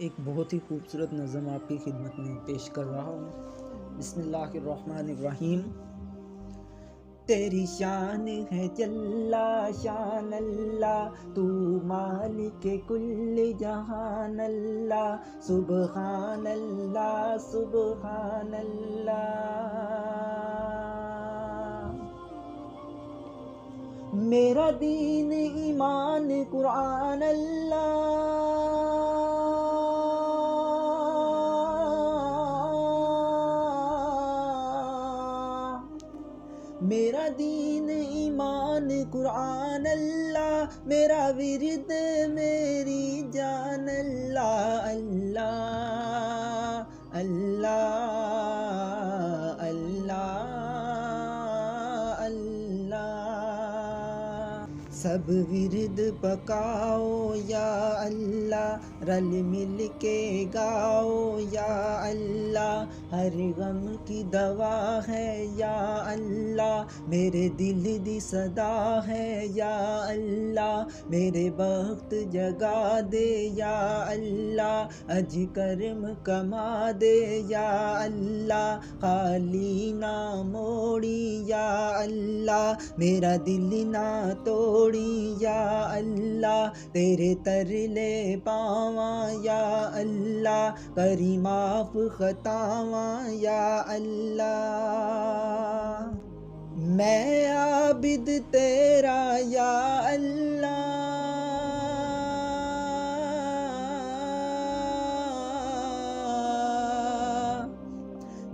एक बहुत ही खूबसूरत नज़म आपकी खिदमत में पेश कर रहा हूँ। बिस्मिल्लाहिर्रहमानिर्रहीम। तेरी शान है जल्ला शान अल्लाह, तू मालिक कुल्ल जहान अल्लाह, सुबहान अल्लाह सुबहान अल्लाह। मेरा दीन ईमान कुरान अल्लाह, मेरा दीन ईमान कुरान अल्लाह, मेरा विरद मेरी जान अल्लाह अल्लाह अल्लाह अल्लाह अल्लाह। सब विरद पकाओ या अल्लाह, रल मिल के गाओ या अल्लाह, हर गम की दवा है या अल्लाह, मेरे दिल दी सदा है या अल्लाह, मेरे वक्त जगा दे या अल्लाह, अज करम कमा दे या अल्लाह, खाली ना मोड़ी या अल्लाह, मेरा दिल ना तोड़ी या अल्लाह, तेरे तरले पावा या अल्लाह, करी माफ खतावा या अल्लाह। मैं आबिद तेरा या अल्लाह,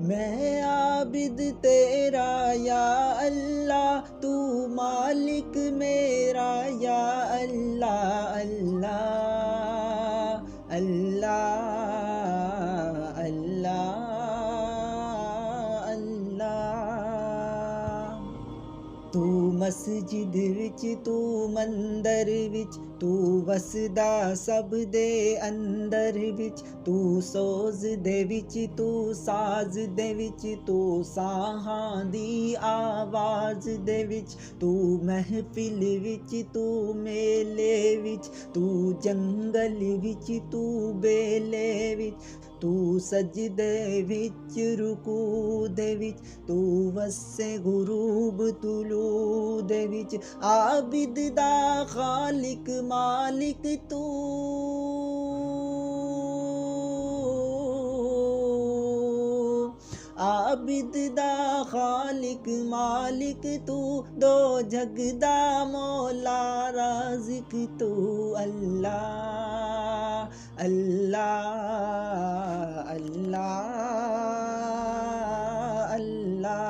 मैं आबिद तेरा या अल्लाह, तू मालिक मेरा या अल्लाह अल्लाह अल्लाह अल्लाह अल्लाह। तू मस्जिद विच तू मंदर विच, तू वसदा सब दे अंदर विच, तू सोज दे विच तू साज दे विच, तू साहां दी आवाज दे विच, तू महफिल विच तू मेले विच, तू जंगल विच तू बेले विच, तू सजदे विच रुकू दे विच, तू वसे गुरूब तुलू दे विच, आबिद दा खालिक मालिक तू, आबिद दा खालिक मालिक तू, दो जगदा मौला राज़िक तू अल्लाह अल्लाह अल्लाह अल्लाह।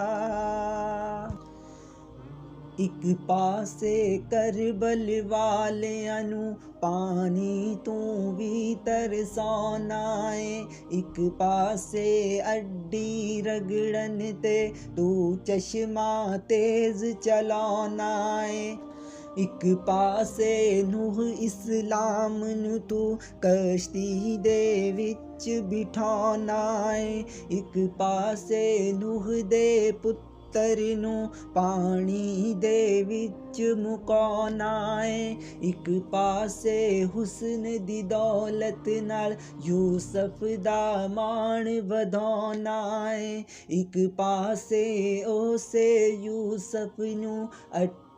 एक पासे करबल वालियां नू पानी तू भी तरसाना है, एक पासे अड्डी रगड़न ते तू चश्मा तेज चलाना है, एक पासे नूह इस्लाम नू तू कश्ती दे विच बिठाना है, एक पासे नूह दे पुत्तर नू पानी दे विच मुकाना है, एक पासे हुस्न दी दौलत नाल यूसुफ दा मान वधाना है, एक पासे ओसे यूसुफ नू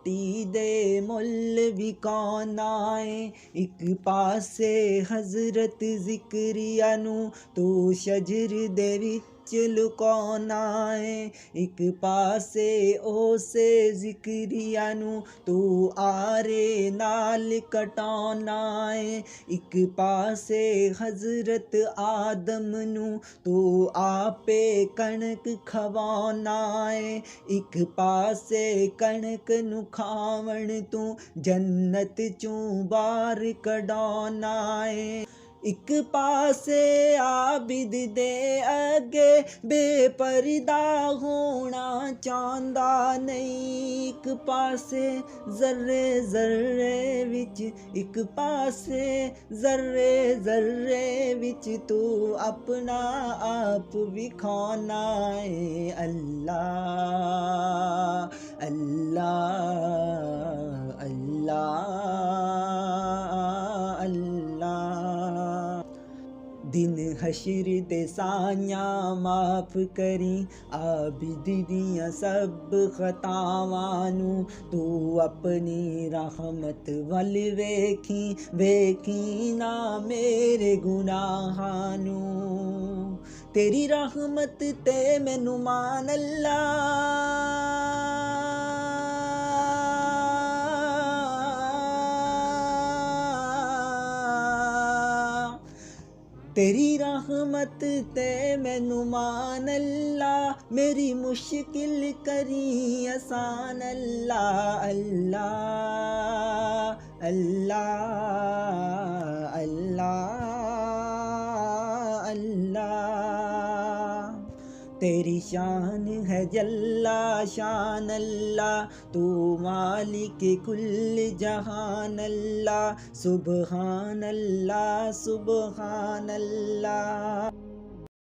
टी दे मुल विकाना है, एक पासे हजरत जिक्रिया नू तू शजर दे विच लुकाना है, एक पासे ओसे जिक्रिया नू तू आरे नाल कटाना है, एक पासे हजरत आदम नू तू आपे कणक खवाना है, एक पासे कणक नू खावण तू जन्नत चूं बाहर कढाना है, एक पासे आबिद दे अगे बेपरदा होना चाहंदा नहीं, एक पासे जर्रे जर्रे विच, एक पासे जर्रे जर्रे विच तू अपना आप विखाना है अल्लाह अल्लाह अल्लाह अल्लाह। दिन हशर दे साइयां माफ करी आबिद दियां सब खतावां नू तू अपनी रहमत वल वेखी वेखी ना मेरे गुनाहां नू तेरी रहमत ते मैनू मान अल्लाह तेरी रहमत ते मैनू मान अल्लाह मेरी मुश्किल करी आसान अल्लाह अल्लाह अल्लाह अल्लाह अल्लाह तेरी शान है जल्ला शान अल्लाह तू मालिक कुल जहान अल्लाह सुबहान अल्लाह सुबहान अल्लाह।